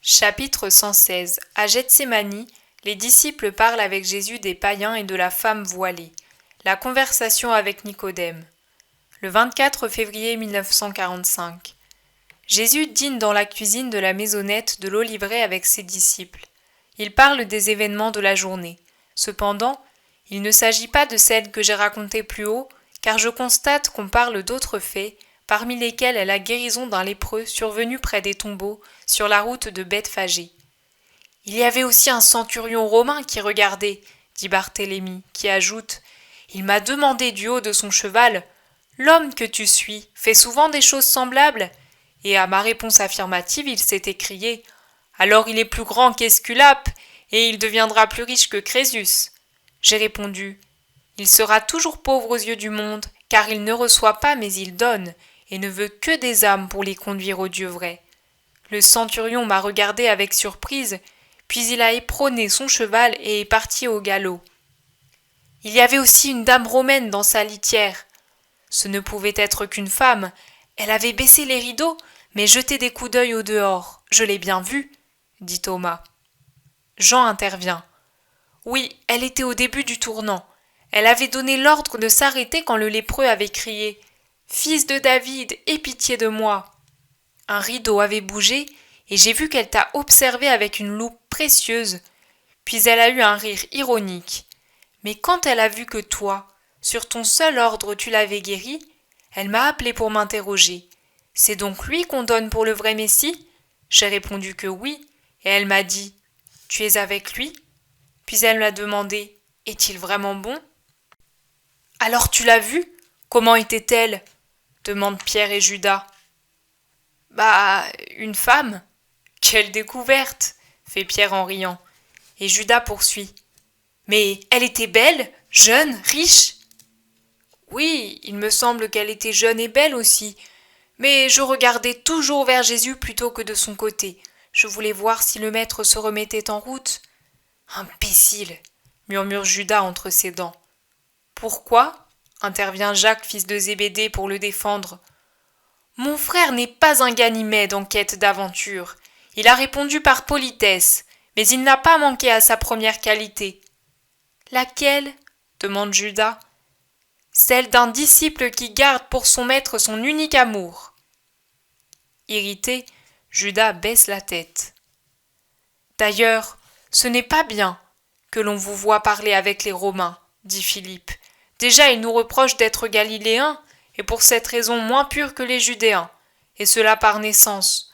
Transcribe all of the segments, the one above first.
Chapitre 116. À Gethsémani, les disciples parlent avec Jésus des païens et de la femme voilée. La conversation avec Nicodème. Le 24 février 1945. Jésus dîne dans la cuisine de la maisonnette de l'Oliveraie avec ses disciples. Il parle des événements de la journée. Cependant, il ne s'agit pas de celle que j'ai racontée plus haut, car je constate qu'on parle d'autres faits, parmi lesquels est la guérison d'un lépreux survenu près des tombeaux, sur la route de Bethphagée. « Il y avait aussi un centurion romain qui regardait, dit Barthélemy, qui ajoute « Il m'a demandé du haut de son cheval « L'homme que tu suis fait souvent des choses semblables ?» Et à ma réponse affirmative, il s'est écrié « Alors il est plus grand qu'Esculape, et il deviendra plus riche que Crésus. » J'ai répondu « Il sera toujours pauvre aux yeux du monde, car il ne reçoit pas mais il donne, et ne veut que des âmes pour les conduire au Dieu vrai. » Le centurion m'a regardé avec surprise, puis il a éperonné son cheval et est parti au galop. Il y avait aussi une dame romaine dans sa litière. Ce ne pouvait être qu'une femme. Elle avait baissé les rideaux, mais jeté des coups d'œil au dehors. Je l'ai bien vue, dit Thomas. Jean intervient. Oui, elle était au début du tournant. Elle avait donné l'ordre de s'arrêter quand le lépreux avait crié « Fils de David, aie pitié de moi !» Un rideau avait bougé, et j'ai vu qu'elle t'a observé avec une loupe précieuse. Puis elle a eu un rire ironique. Mais quand elle a vu que toi, sur ton seul ordre tu l'avais guéri, elle m'a appelé pour m'interroger. C'est donc lui qu'on donne pour le vrai Messie ? J'ai répondu que oui, et elle m'a dit « Tu es avec lui ?» Puis elle m'a demandé « Est-il vraiment bon ?» Alors tu l'as vue ? Comment était-elle ? Demandent Pierre et Judas. Bah, une femme. Quelle découverte, fait Pierre en riant. Et Judas poursuit. Mais elle était belle, jeune, riche ? Oui, il me semble qu'elle était jeune et belle aussi, mais je regardais toujours vers Jésus plutôt que de son côté. Je voulais voir si le maître se remettait en route. Imbécile, murmure Judas entre ses dents. Pourquoi ? Intervient Jacques, fils de Zébédée, pour le défendre. Mon frère n'est pas un Ganymède en quête d'aventure. Il a répondu par politesse, mais il n'a pas manqué à sa première qualité. Laquelle ? Demande Judas. Celle d'un disciple qui garde pour son maître son unique amour. Irrité, Judas baisse la tête. D'ailleurs, ce n'est pas bien que l'on vous voie parler avec les Romains, dit Philippe. Déjà, ils nous reprochent d'être Galiléens, et pour cette raison moins purs que les Judéens, et cela par naissance.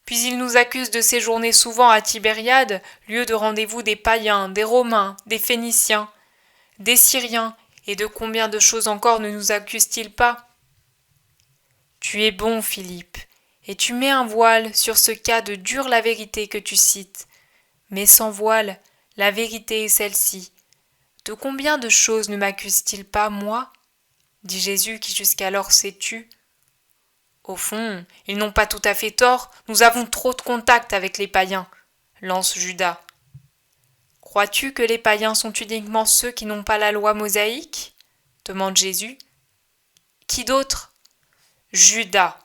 Puis ils nous accusent de séjourner souvent à Tibériade, lieu de rendez-vous des païens, des Romains, des Phéniciens, des Syriens, et de combien de choses encore ne nous accusent-ils pas ? Tu es bon, Philippe, et tu mets un voile sur ce cas de dure la vérité que tu cites. Mais sans voile, la vérité est celle-ci. De combien de choses ne m'accusent-ils pas, moi ? Dit Jésus qui jusqu'alors s'est tu. Au fond, ils n'ont pas tout à fait tort, nous avons trop de contact avec les païens, lance Judas. Crois-tu que les païens sont uniquement ceux qui n'ont pas la loi mosaïque ? Demande Jésus. Qui d'autre ? Judas.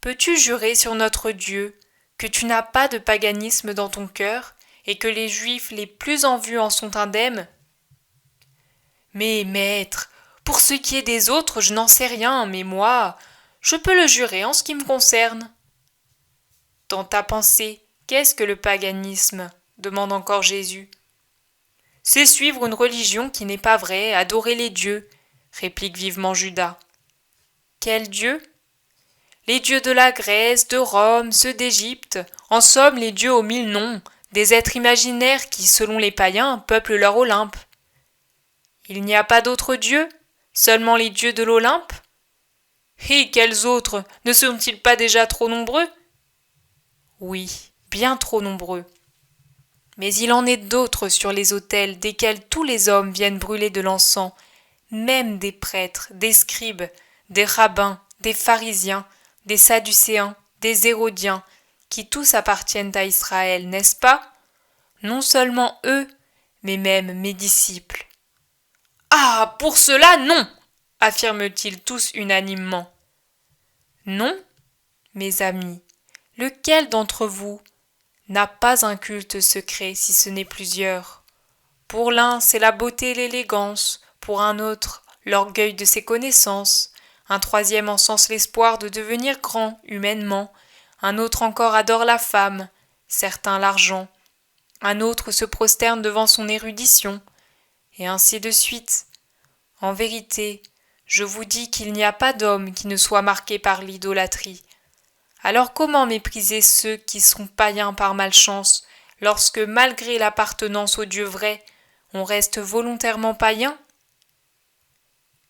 Peux-tu jurer sur notre Dieu que tu n'as pas de paganisme dans ton cœur et que les Juifs les plus en vue en sont indemnes ? Mais maître, pour ce qui est des autres, je n'en sais rien, mais moi, je peux le jurer en ce qui me concerne. Dans ta pensée, qu'est-ce que le paganisme ? Demande encore Jésus. C'est suivre une religion qui n'est pas vraie, adorer les dieux, réplique vivement Judas. Quels dieux ? Les dieux de la Grèce, de Rome, ceux d'Égypte, en somme les dieux aux 1000 noms, des êtres imaginaires qui, selon les païens, peuplent leur Olympe. Il n'y a pas d'autres dieux ? Seulement les dieux de l'Olympe ? Et quels autres ? Ne sont-ils pas déjà trop nombreux ? Oui, bien trop nombreux. Mais il en est d'autres sur les autels desquels tous les hommes viennent brûler de l'encens, même des prêtres, des scribes, des rabbins, des pharisiens, des sadducéens, des hérodiens, qui tous appartiennent à Israël, n'est-ce pas ? Non seulement eux, mais même mes disciples. Ah, pour cela, non ! Affirment-ils tous unanimement. Non, mes amis, lequel d'entre vous n'a pas un culte secret si ce n'est plusieurs. Pour l'un, c'est la beauté et l'élégance, pour un autre, l'orgueil de ses connaissances, un troisième encense l'espoir de devenir grand humainement, un autre encore adore la femme, certains l'argent, un autre se prosterne devant son érudition, et ainsi de suite. En vérité, je vous dis qu'il n'y a pas d'homme qui ne soit marqué par l'idolâtrie. Alors comment mépriser ceux qui sont païens par malchance, lorsque, malgré l'appartenance au Dieu vrai, on reste volontairement païen?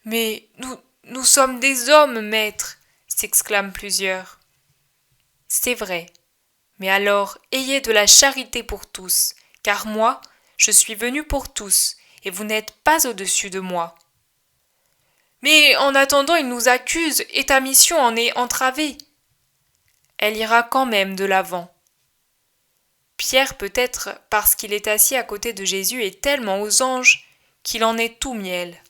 Mais nous sommes des hommes, maître, s'exclament plusieurs. C'est vrai. Mais alors, ayez de la charité pour tous, car moi, je suis venu pour tous, et vous n'êtes pas au-dessus de moi. Mais en attendant, il nous accuse, et ta mission en est entravée. Elle ira quand même de l'avant. Pierre, peut-être parce qu'il est assis à côté de Jésus, est tellement aux anges qu'il en est tout miel.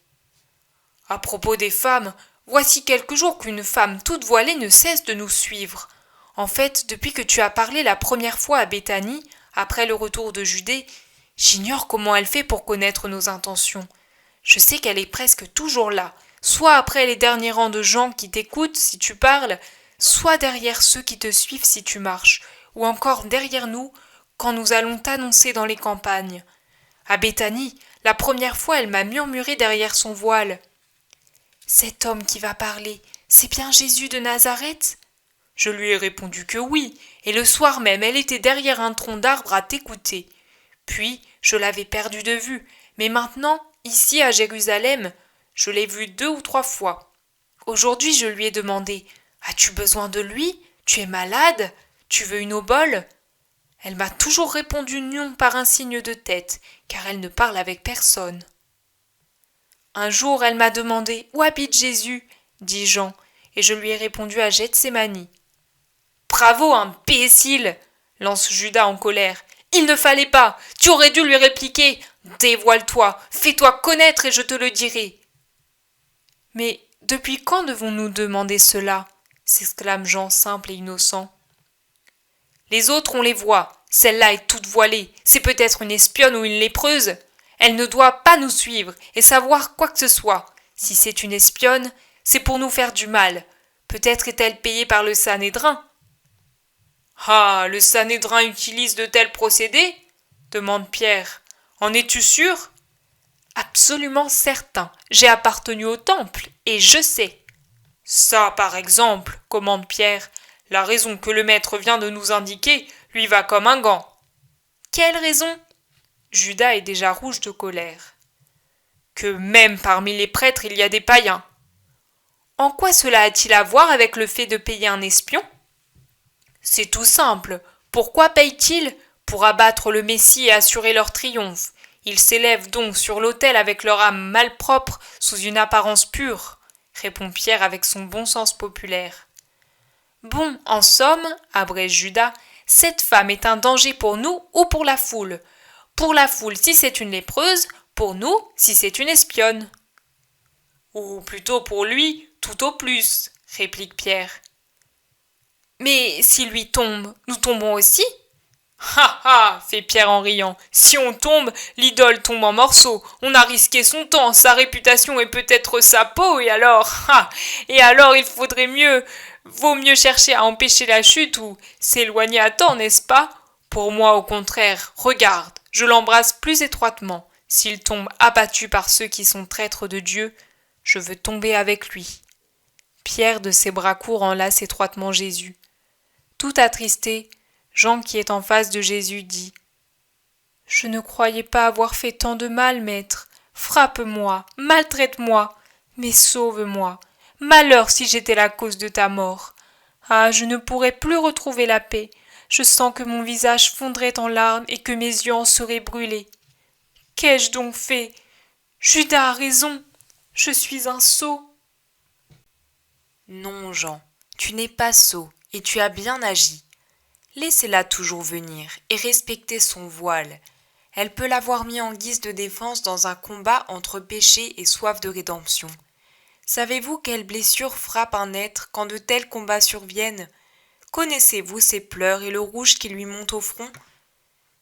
À propos des femmes, voici quelques jours qu'une femme toute voilée ne cesse de nous suivre. En fait, depuis que tu as parlé la première fois à Béthanie, après le retour de Judée, j'ignore comment elle fait pour connaître nos intentions. Je sais qu'elle est presque toujours là, soit après les derniers rangs de gens qui t'écoutent si tu parles, soit derrière ceux qui te suivent si tu marches, ou encore derrière nous quand nous allons t'annoncer dans les campagnes. À Béthanie, la première fois, elle m'a murmuré derrière son voile. « Cet homme qui va parler, c'est bien Jésus de Nazareth ?» Je lui ai répondu que oui, et le soir même, elle était derrière un tronc d'arbre à t'écouter. Puis, je l'avais perdu de vue, mais maintenant, ici à Jérusalem, je l'ai vue 2 ou 3 fois. Aujourd'hui, je lui ai demandé « As-tu besoin de lui? Tu es malade? Tu veux une obole ?» Elle m'a toujours répondu non par un signe de tête, car elle ne parle avec personne. Un jour, elle m'a demandé « Où habite Jésus ?» dit Jean, et je lui ai répondu à Gethsémani. « Bravo, imbécile !» lance Judas en colère. « Il ne fallait pas, tu aurais dû lui répliquer « Dévoile-toi, fais-toi connaître et je te le dirai !» Mais depuis quand devons-nous demander cela ? S'exclame Jean simple et innocent. Les autres, on les voit. Celle-là est toute voilée. C'est peut-être une espionne ou une lépreuse. Elle ne doit pas nous suivre et savoir quoi que ce soit. Si c'est une espionne, c'est pour nous faire du mal. Peut-être est-elle payée par le Sanhédrin. Ah, le Sanhédrin utilise de tels procédés ? Demande Pierre. En es-tu sûr ? Absolument certain. J'ai appartenu au temple et je sais. Ça, par exemple, commande Pierre. La raison que le maître vient de nous indiquer lui va comme un gant. Quelle raison ? Judas est déjà rouge de colère. Que même parmi les prêtres il y a des païens. En quoi cela a-t-il à voir avec le fait de payer un espion ? C'est tout simple. Pourquoi payent-ils ? Pour abattre le Messie et assurer leur triomphe. Ils s'élèvent donc sur l'autel avec leur âme malpropre sous une apparence pure, répond Pierre avec son bon sens populaire. Bon, en somme, abrège Judas, cette femme est un danger pour nous ou pour la foule. Pour la foule si c'est une lépreuse, pour nous si c'est une espionne. Ou plutôt pour lui, tout au plus, réplique Pierre. Mais s'il lui tombe, nous tombons aussi ? Ha ha, fait Pierre en riant. Si on tombe, l'idole tombe en morceaux. On a risqué son temps, sa réputation et peut-être sa peau, et alors, il faudrait vaut mieux chercher à empêcher la chute ou s'éloigner à temps, n'est-ce pas ? Pour moi, au contraire, regarde, je l'embrasse plus étroitement. S'il tombe abattu par ceux qui sont traîtres de Dieu, je veux tomber avec lui. Pierre, de ses bras courts, enlace étroitement Jésus. Tout attristé, Jean, qui est en face de Jésus, dit « Je ne croyais pas avoir fait tant de mal, maître. Frappe-moi, maltraite-moi, mais sauve-moi. Malheur si j'étais la cause de ta mort. Ah, je ne pourrais plus retrouver la paix. Je sens que mon visage fondrait en larmes et que mes yeux en seraient brûlés. Qu'ai-je donc fait ? Judas a raison. Je suis un sot. » Non, Jean, tu n'es pas sot et tu as bien agi. Laissez-la toujours venir et respectez son voile. Elle peut l'avoir mis en guise de défense dans un combat entre péché et soif de rédemption. Savez-vous quelle blessure frappe un être quand de tels combats surviennent ? Connaissez-vous ses pleurs et le rouge qui lui monte au front?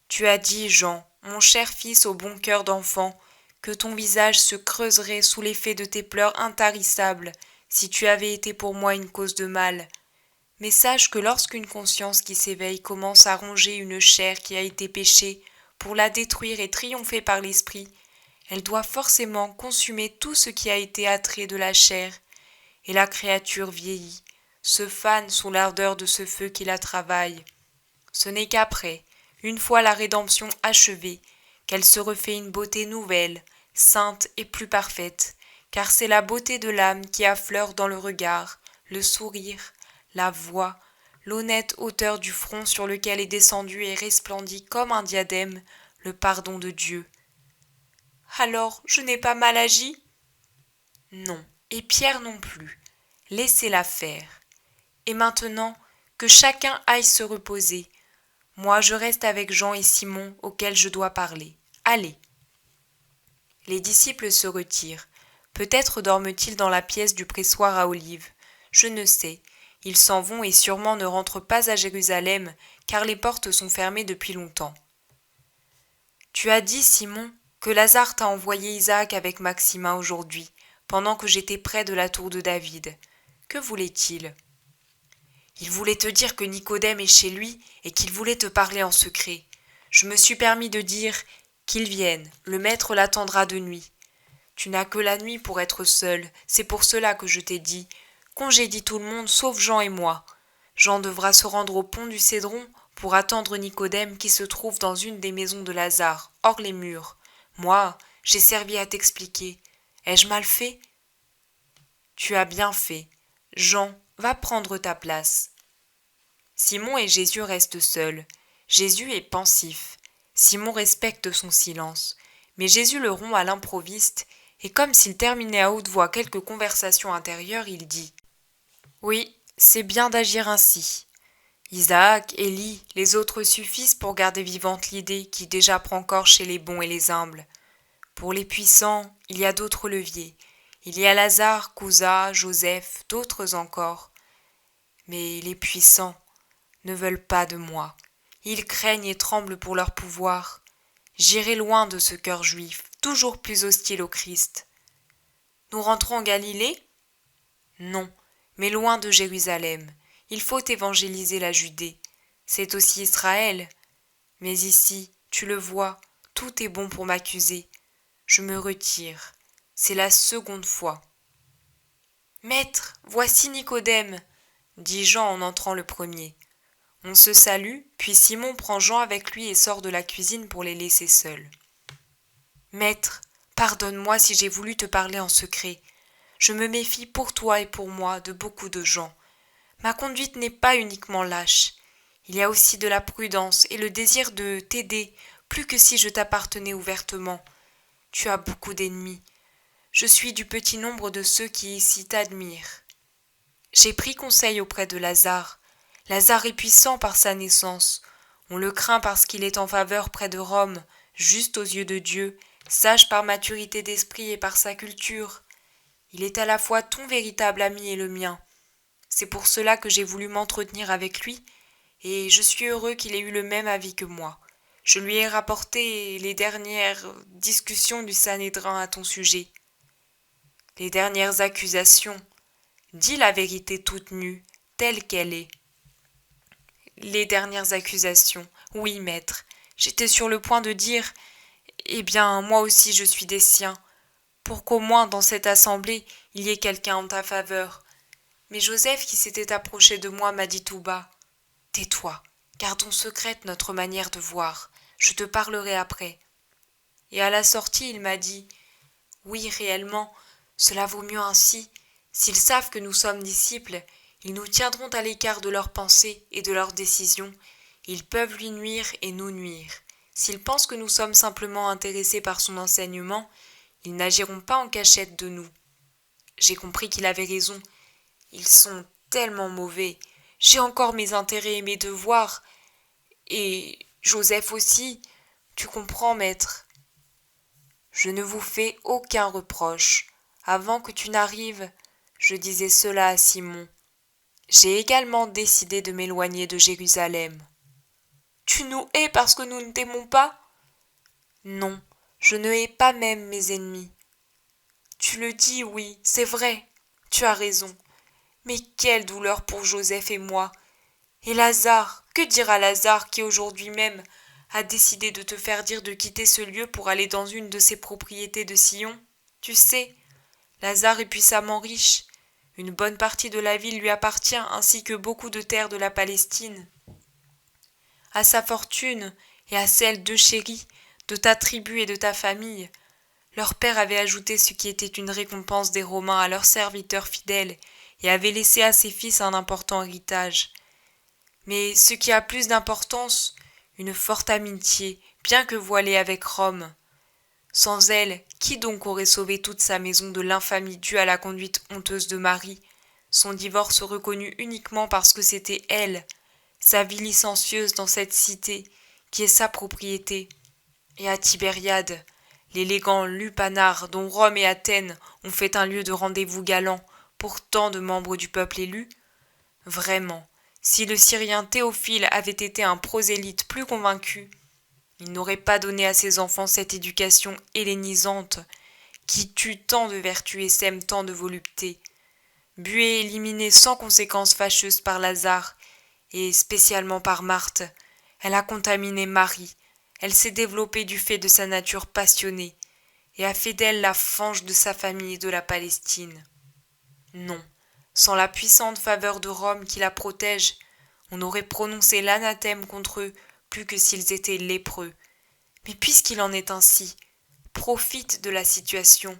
Tu as dit, Jean, mon cher fils au bon cœur d'enfant, que ton visage se creuserait sous l'effet de tes pleurs intarissables, si tu avais été pour moi une cause de mal. Mais sache que lorsqu'une conscience qui s'éveille commence à ronger une chair qui a été péchée, pour la détruire et triompher par l'esprit, elle doit forcément consumer tout ce qui a été attrait de la chair, et la créature vieillit, se fane sous l'ardeur de ce feu qui la travaille. Ce n'est qu'après, une fois la rédemption achevée, qu'elle se refait une beauté nouvelle, sainte et plus parfaite, car c'est la beauté de l'âme qui affleure dans le regard, le sourire, la voix, l'honnête hauteur du front sur lequel est descendu et resplendit comme un diadème le pardon de Dieu. Alors, je n'ai pas mal agi? Non, et Pierre non plus. Laissez-la faire. Et maintenant, que chacun aille se reposer. Moi, je reste avec Jean et Simon, auxquels je dois parler. Allez. Les disciples se retirent. Peut-être dorment-ils dans la pièce du pressoir à olives. Je ne sais. Ils s'en vont et sûrement ne rentrent pas à Jérusalem, car les portes sont fermées depuis longtemps. Tu as dit, Simon, que Lazare t'a envoyé Isaac avec Maximin aujourd'hui, pendant que j'étais près de la tour de David. Que voulait-il? Il voulait te dire que Nicodème est chez lui et qu'il voulait te parler en secret. Je me suis permis de dire qu'il vienne, le maître l'attendra de nuit. Tu n'as que la nuit pour être seul, c'est pour cela que je t'ai dit. Congédie tout le monde sauf Jean et moi. Jean devra se rendre au pont du Cédron pour attendre Nicodème qui se trouve dans une des maisons de Lazare, hors les murs. Moi, j'ai servi à t'expliquer. Ai-je mal fait? Tu as bien fait. Jean, va prendre ta place. Simon et Jésus restent seuls. Jésus est pensif. Simon respecte son silence. Mais Jésus le rompt à l'improviste, et comme s'il terminait à haute voix quelque conversation intérieure, il dit « Oui, c'est bien d'agir ainsi. Isaac, Élie, les autres suffisent pour garder vivante l'idée qui déjà prend corps chez les bons et les humbles. Pour les puissants, il y a d'autres leviers. Il y a Lazare, Cousa, Joseph, d'autres encore. Mais les puissants ne veulent pas de moi. Ils craignent et tremblent pour leur pouvoir. J'irai loin de ce cœur juif, toujours plus hostile au Christ. Nous rentrons en Galilée? Non, mais loin de Jérusalem. Il faut évangéliser la Judée. C'est aussi Israël. Mais ici, tu le vois, tout est bon pour m'accuser. Je me retire. C'est la seconde fois. Maître, voici Nicodème, dit Jean en entrant le premier. On se salue, puis Simon prend Jean avec lui et sort de la cuisine pour les laisser seuls. Maître, pardonne-moi si j'ai voulu te parler en secret. Je me méfie pour toi et pour moi de beaucoup de gens. Ma conduite n'est pas uniquement lâche. Il y a aussi de la prudence et le désir de t'aider, plus que si je t'appartenais ouvertement. Tu as beaucoup d'ennemis. Je suis du petit nombre de ceux qui ici t'admirent. J'ai pris conseil auprès de Lazare. Lazare est puissant par sa naissance. On le craint parce qu'il est en faveur près de Rome, juste aux yeux de Dieu, sage par maturité d'esprit et par sa culture. Il est à la fois ton véritable ami et le mien. C'est pour cela que j'ai voulu m'entretenir avec lui, et je suis heureux qu'il ait eu le même avis que moi. Je lui ai rapporté les dernières discussions du Sanhédrin à ton sujet. Les dernières accusations. Dis la vérité toute nue, telle qu'elle est. Les dernières accusations. Oui, maître. J'étais sur le point de dire « Eh bien, moi aussi je suis des siens », pour qu'au moins dans cette assemblée il y ait quelqu'un en ta faveur. Mais Joseph qui s'était approché de moi m'a dit tout bas « Tais-toi, gardons secrète notre manière de voir, je te parlerai après. » Et à la sortie il m'a dit « Oui, réellement, cela vaut mieux ainsi. S'ils savent que nous sommes disciples, ils nous tiendront à l'écart de leurs pensées et de leurs décisions. Ils peuvent lui nuire et nous nuire. S'ils pensent que nous sommes simplement intéressés par son enseignement, ils n'agiront pas en cachette de nous. » J'ai compris qu'il avait raison. Ils sont tellement mauvais. J'ai encore mes intérêts et mes devoirs. Et Joseph aussi. Tu comprends, maître. Je ne vous fais aucun reproche. Avant que tu n'arrives, je disais cela à Simon. J'ai également décidé de m'éloigner de Jérusalem. Tu nous hais parce que nous ne t'aimons pas? Non, je ne hais pas même mes ennemis. Tu le dis, oui, c'est vrai, tu as raison. Mais quelle douleur pour Joseph et moi. Et Lazare, que dira Lazare qui aujourd'hui même a décidé de te faire dire de quitter ce lieu pour aller dans une de ses propriétés de Sion? Tu sais, Lazare est puissamment riche. Une bonne partie de la ville lui appartient ainsi que beaucoup de terres de la Palestine. À sa fortune et à celle de Chéri, de ta tribu et de ta famille, leur père avait ajouté ce qui était une récompense des Romains à leurs serviteurs fidèles et avait laissé à ses fils un important héritage. Mais ce qui a plus d'importance, une forte amitié, bien que voilée avec Rome. Sans elle, qui donc aurait sauvé toute sa maison de l'infamie due à la conduite honteuse de Marie, son divorce reconnu uniquement parce que c'était elle, sa vie licencieuse dans cette cité, qui est sa propriété, et à Tibériade, l'élégant lupanar dont Rome et Athènes ont fait un lieu de rendez-vous galant pour tant de membres du peuple élu? Vraiment, si le Syrien Théophile avait été un prosélyte plus convaincu, il n'aurait pas donné à ses enfants cette éducation hellénisante qui tue tant de vertus et sème tant de volupté. Bu et éliminé sans conséquences fâcheuses par Lazare, et spécialement par Marthe, elle a contaminé Marie, elle s'est développée du fait de sa nature passionnée, et a fait d'elle la fange de sa famille et de la Palestine. Non, sans la puissante faveur de Rome qui la protège, on aurait prononcé l'anathème contre eux plus que s'ils étaient lépreux. Mais puisqu'il en est ainsi, profite de la situation.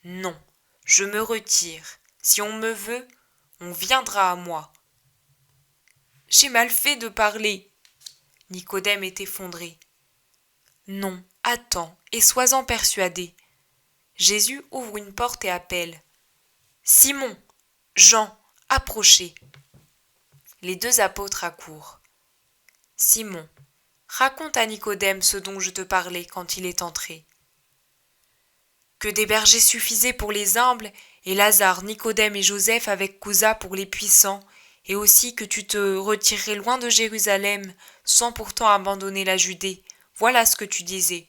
Non, je me retire. Si on me veut, on viendra à moi. J'ai mal fait de parler. Nicodème est effondré. Non, attends, et sois-en persuadé. Jésus ouvre une porte et appelle. Simon, Jean, approchez. Les deux apôtres accourent. Simon, raconte à Nicodème ce dont je te parlais quand il est entré. Que des bergers suffisaient pour les humbles, et Lazare, Nicodème et Joseph avec Cousa pour les puissants, et aussi que tu te retirerais loin de Jérusalem, sans pourtant abandonner la Judée. Voilà ce que tu disais.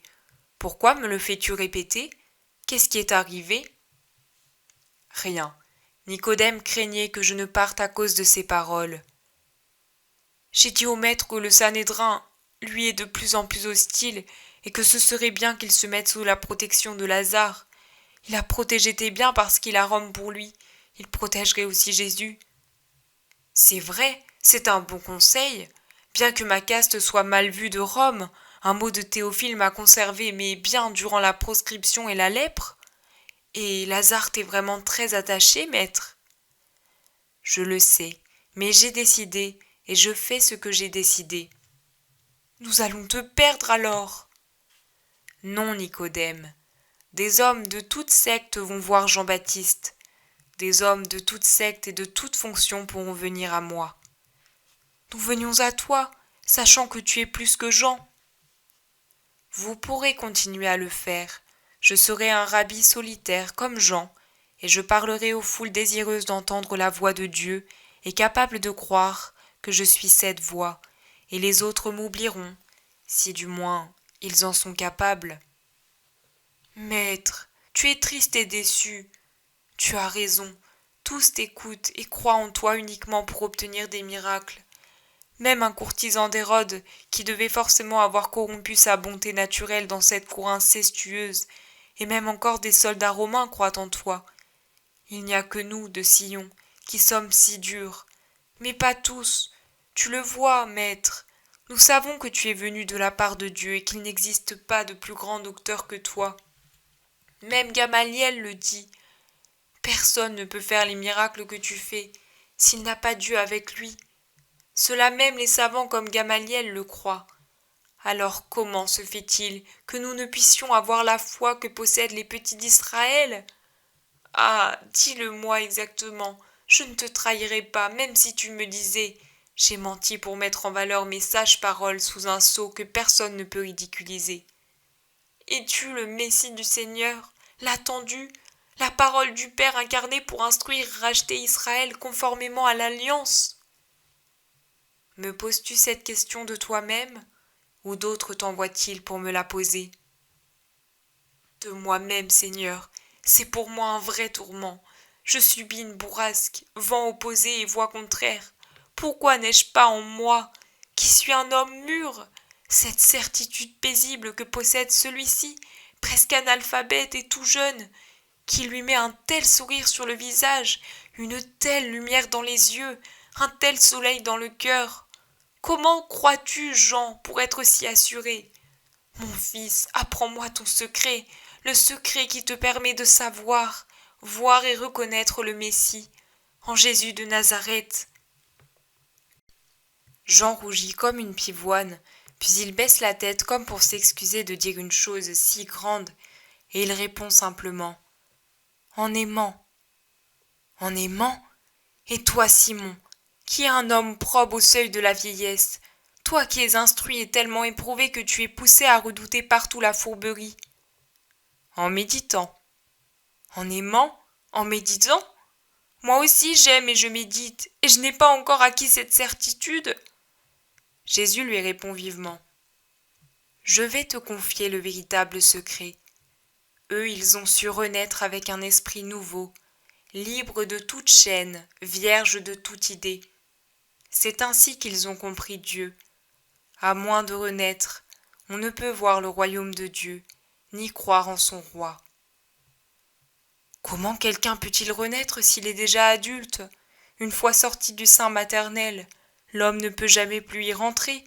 Pourquoi me le fais-tu répéter? Qu'est-ce qui est arrivé? Rien. Nicodème craignait que je ne parte à cause de ces paroles. J'ai dit au maître que le Sanhédrin lui est de plus en plus hostile et que ce serait bien qu'il se mette sous la protection de Lazare. Il a protégé tes biens parce qu'il a Rome pour lui. Il protégerait aussi Jésus. C'est vrai, c'est un bon conseil. Bien que ma caste soit mal vue de Rome, un mot de Théophile m'a conservé mes biens durant la proscription et la lèpre. Et Lazare t'est vraiment très attaché, maître. Je le sais, mais j'ai décidé, et je fais ce que j'ai décidé. Nous allons te perdre alors. Non, Nicodème. Des hommes de toute secte vont voir Jean-Baptiste. Des hommes de toute secte et de toute fonction pourront venir à moi. Nous venions à toi, sachant que tu es plus que Jean. Vous pourrez continuer à le faire. Je serai un rabbi solitaire comme Jean, et je parlerai aux foules désireuses d'entendre la voix de Dieu et capables de croire que je suis cette voix, et les autres m'oublieront, si du moins ils en sont capables. Maître, tu es triste et déçu. Tu as raison, tous t'écoutent et croient en toi uniquement pour obtenir des miracles. Même un courtisan d'Hérode, qui devait forcément avoir corrompu sa bonté naturelle dans cette cour incestueuse, et même encore des soldats romains croient en toi. Il n'y a que nous, de Sion, qui sommes si durs. Mais pas tous. Tu le vois, maître. Nous savons que tu es venu de la part de Dieu et qu'il n'existe pas de plus grand docteur que toi. Même Gamaliel le dit. Personne ne peut faire les miracles que tu fais s'il n'a pas Dieu avec lui. Cela même les savants comme Gamaliel le croient. Alors comment se fait-il que nous ne puissions avoir la foi que possèdent les petits d'Israël? Ah, dis-le-moi exactement, je ne te trahirai pas, même si tu me disais « J'ai menti pour mettre en valeur mes sages paroles sous un sceau que personne ne peut ridiculiser. » Es-tu le Messie du Seigneur, l'attendu, la parole du Père incarnée pour instruire et racheter Israël conformément à l'alliance. Me poses-tu cette question de toi-même, ou d'autres t'envoient-ils pour me la poser? De moi-même, Seigneur, c'est pour moi un vrai tourment. Je subis une bourrasque, vent opposé et voix contraire. Pourquoi n'ai-je pas en moi, qui suis un homme mûr, cette certitude paisible que possède celui-ci, presque analphabète et tout jeune, qui lui met un tel sourire sur le visage, une telle lumière dans les yeux, un tel soleil dans le cœur? Comment crois-tu, Jean, pour être si assuré? Mon fils, apprends-moi ton secret, le secret qui te permet de savoir, voir et reconnaître le Messie, en Jésus de Nazareth. Jean rougit comme une pivoine, puis il baisse la tête comme pour s'excuser de dire une chose si grande, et il répond simplement « En aimant. » En aimant? Et toi, Simon, qui es un homme probe au seuil de la vieillesse, toi qui es instruit et tellement éprouvé que tu es poussé à redouter partout la fourberie. En méditant. En aimant? En méditant? Moi aussi j'aime et je médite, et je n'ai pas encore acquis cette certitude. Jésus lui répond vivement. Je vais te confier le véritable secret. Eux, ils ont su renaître avec un esprit nouveau, libre de toute chaîne, vierge de toute idée. C'est ainsi qu'ils ont compris Dieu. À moins de renaître, on ne peut voir le royaume de Dieu, ni croire en son roi. Comment quelqu'un peut-il renaître s'il est déjà adulte? Une fois sorti du sein maternel, l'homme ne peut jamais plus y rentrer.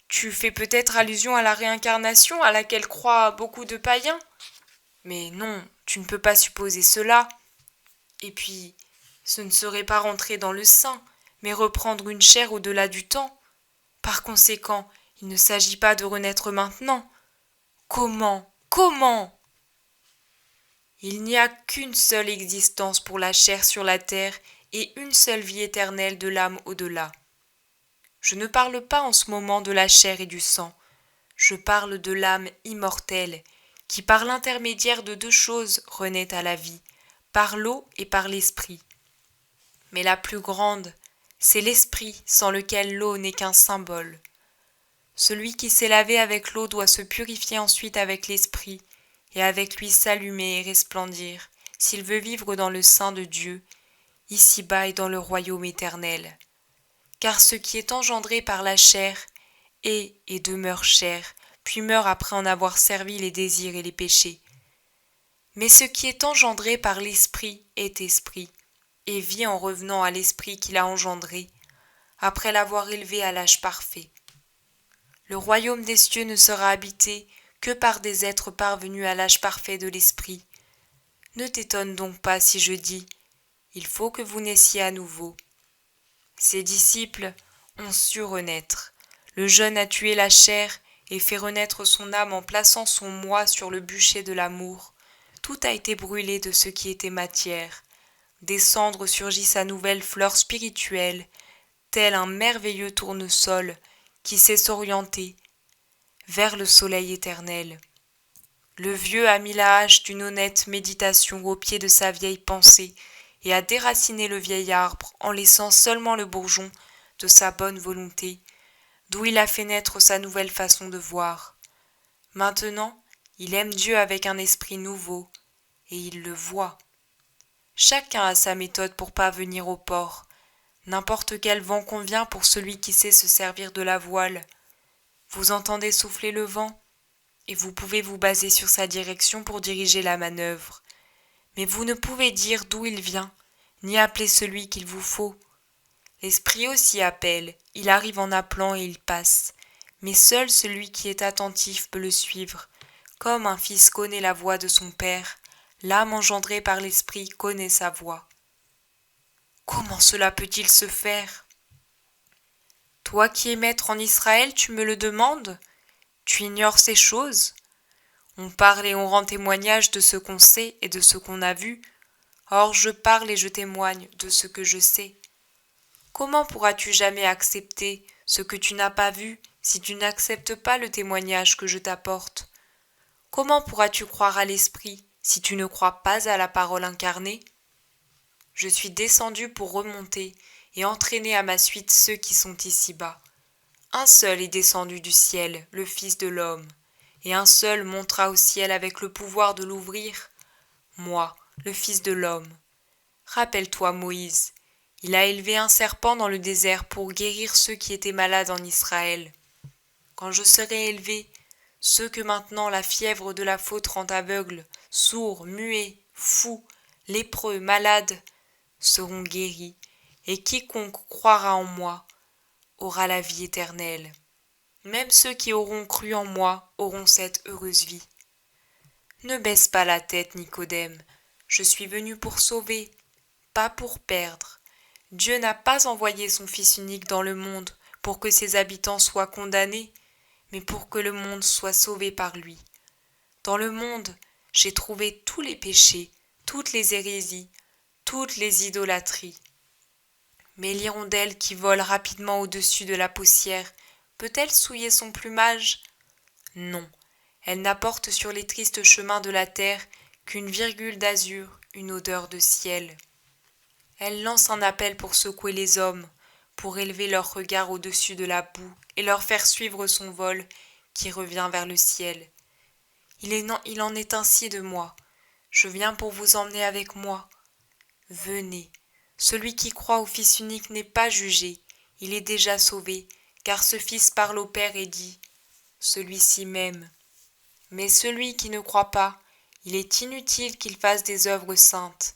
Tu fais peut-être allusion à la réincarnation à laquelle croient beaucoup de païens? Mais non, tu ne peux pas supposer cela. Et puis, ce ne serait pas rentrer dans le sein, mais reprendre une chair au-delà du temps. Par conséquent, il ne s'agit pas de renaître maintenant. Comment? Comment? Il n'y a qu'une seule existence pour la chair sur la terre et une seule vie éternelle de l'âme au-delà. Je ne parle pas en ce moment de la chair et du sang, je parle de l'âme immortelle, qui par l'intermédiaire de deux choses renaît à la vie, par l'eau et par l'esprit. Mais la plus grande, c'est l'esprit sans lequel l'eau n'est qu'un symbole. Celui qui s'est lavé avec l'eau doit se purifier ensuite avec l'esprit, et avec lui s'allumer et resplendir, s'il veut vivre dans le sein de Dieu, ici-bas et dans le royaume éternel. Car ce qui est engendré par la chair est et demeure chair, puis meurt après en avoir servi les désirs et les péchés. Mais ce qui est engendré par l'esprit est esprit, et vit en revenant à l'esprit qui l'a engendré, après l'avoir élevé à l'âge parfait. Le royaume des cieux ne sera habité que par des êtres parvenus à l'âge parfait de l'esprit. Ne t'étonne donc pas si je dis « Il faut que vous naissiez à nouveau ». Ses disciples ont su renaître. Le jeune a tué la chair et fait renaître son âme en plaçant son moi sur le bûcher de l'amour. Tout a été brûlé de ce qui était matière. Des cendres surgit sa nouvelle fleur spirituelle, tel un merveilleux tournesol qui sait s'orienter vers le soleil éternel. Le vieux a mis la hache d'une honnête méditation au pied de sa vieille pensée et a déraciné le vieil arbre en laissant seulement le bourgeon de sa bonne volonté, d'où il a fait naître sa nouvelle façon de voir. Maintenant, il aime Dieu avec un esprit nouveau, et il le voit. Chacun a sa méthode pour parvenir au port. N'importe quel vent convient pour celui qui sait se servir de la voile. Vous entendez souffler le vent, et vous pouvez vous baser sur sa direction pour diriger la manœuvre. Mais vous ne pouvez dire d'où il vient, ni appeler celui qu'il vous faut. L'esprit aussi appelle, il arrive en appelant et il passe. Mais seul celui qui est attentif peut le suivre. Comme un fils connaît la voix de son père, l'âme engendrée par l'esprit connaît sa voix. Comment cela peut-il se faire? Toi qui es maître en Israël, tu me le demandes? Tu ignores ces choses? On parle et on rend témoignage de ce qu'on sait et de ce qu'on a vu. Or je parle et je témoigne de ce que je sais. Comment pourras-tu jamais accepter ce que tu n'as pas vu si tu n'acceptes pas le témoignage que je t'apporte? Comment pourras-tu croire à l'esprit si tu ne crois pas à la parole incarnée? Je suis descendu pour remonter et entraîner à ma suite ceux qui sont ici-bas. Un seul est descendu du ciel, le Fils de l'homme, et un seul montera au ciel avec le pouvoir de l'ouvrir, moi, le Fils de l'homme. Rappelle-toi Moïse, il a élevé un serpent dans le désert pour guérir ceux qui étaient malades en Israël. Quand je serai élevé, ceux que maintenant la fièvre de la faute rend aveugles, sourds, muets, fous, lépreux, malades, seront guéris, et quiconque croira en moi aura la vie éternelle. Même ceux qui auront cru en moi auront cette heureuse vie. Ne baisse pas la tête, Nicodème, je suis venu pour sauver, pas pour perdre. Dieu n'a pas envoyé son Fils unique dans le monde pour que ses habitants soient condamnés, mais pour que le monde soit sauvé par lui. Dans le monde, j'ai trouvé tous les péchés, toutes les hérésies, toutes les idolâtries. Mais l'hirondelle qui vole rapidement au-dessus de la poussière peut-elle souiller son plumage? Non, elle n'apporte sur les tristes chemins de la terre qu'une virgule d'azur, une odeur de ciel. Elle lance un appel pour secouer les hommes, pour élever leur regard au-dessus de la boue et leur faire suivre son vol qui revient vers le ciel. Il en est ainsi de moi. Je viens pour vous emmener avec moi. Venez. Celui qui croit au Fils unique n'est pas jugé, il est déjà sauvé, car ce Fils parle au Père et dit « Celui-ci m'aime ». Mais celui qui ne croit pas, il est inutile qu'il fasse des œuvres saintes.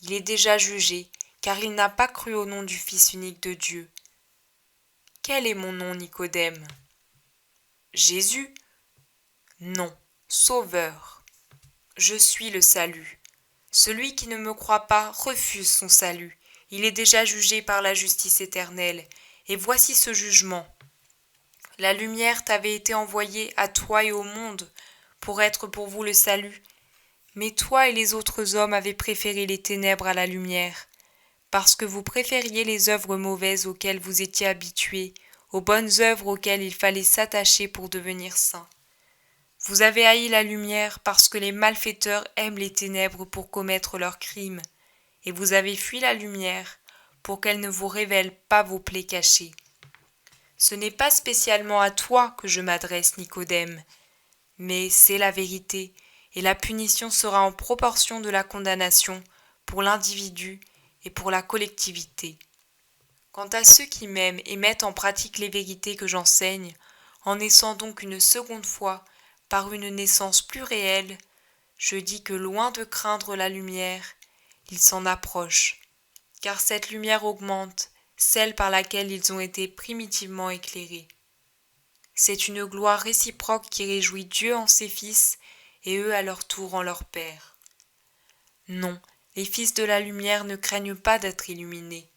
Il est déjà jugé, car il n'a pas cru au nom du Fils unique de Dieu. Quel est mon nom, Nicodème? Jésus? Non, Sauveur. Je suis le salut. Celui qui ne me croit pas refuse son salut. Il est déjà jugé par la justice éternelle. Et voici ce jugement. La lumière t'avait été envoyée à toi et au monde pour être pour vous le salut. Mais toi et les autres hommes avez préféré les ténèbres à la lumière, parce que vous préfériez les œuvres mauvaises auxquelles vous étiez habitués, aux bonnes œuvres auxquelles il fallait s'attacher pour devenir saints. Vous avez haï la lumière parce que les malfaiteurs aiment les ténèbres pour commettre leurs crimes, et vous avez fui la lumière pour qu'elle ne vous révèle pas vos plaies cachées. Ce n'est pas spécialement à toi que je m'adresse, Nicodème, mais c'est la vérité, et la punition sera en proportion de la condamnation pour l'individu et pour la collectivité. Quant à ceux qui m'aiment et mettent en pratique les vérités que j'enseigne, en naissant donc une seconde fois par une naissance plus réelle, je dis que loin de craindre la lumière, ils s'en approchent, car cette lumière augmente celle par laquelle ils ont été primitivement éclairés. C'est une gloire réciproque qui réjouit Dieu en ses fils et eux à leur tour en leur Père. Non, les fils de la lumière ne craignent pas d'être illuminés.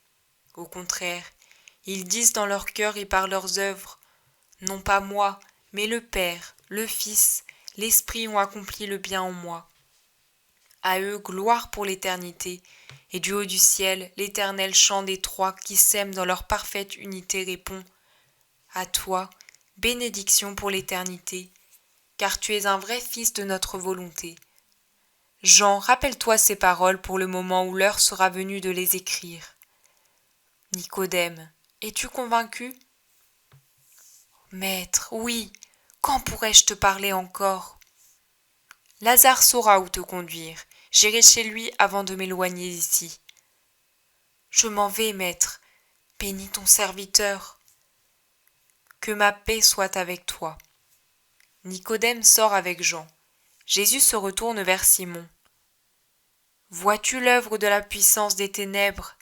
Au contraire, ils disent dans leur cœur et par leurs œuvres, non pas moi, mais le Père, le Fils, l'Esprit ont accompli le bien en moi. À eux, gloire pour l'éternité, et du haut du ciel, l'éternel chant des trois qui s'aiment dans leur parfaite unité répond, à toi, bénédiction pour l'éternité, car tu es un vrai fils de notre volonté. Jean, rappelle-toi ces paroles pour le moment où l'heure sera venue de les écrire. Nicodème, es-tu convaincu? Maître, oui, quand pourrais-je te parler encore? Lazare saura où te conduire. J'irai chez lui avant de m'éloigner d'ici. Je m'en vais, maître. Bénis ton serviteur. Que ma paix soit avec toi. Nicodème sort avec Jean. Jésus se retourne vers Simon. Vois-tu l'œuvre de la puissance des ténèbres?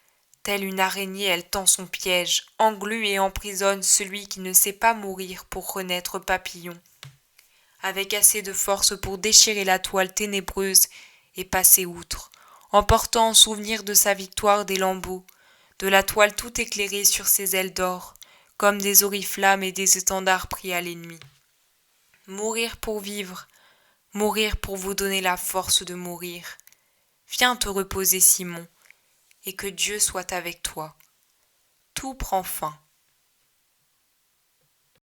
Telle une araignée, elle tend son piège, englue et emprisonne celui qui ne sait pas mourir pour renaître papillon. Avec assez de force pour déchirer la toile ténébreuse et passer outre, emportant en souvenir de sa victoire des lambeaux, de la toile tout éclairée sur ses ailes d'or, comme des oriflammes et des étendards pris à l'ennemi. Mourir pour vivre, mourir pour vous donner la force de mourir. Viens te reposer, Simon, et que Dieu soit avec toi. Tout prend fin.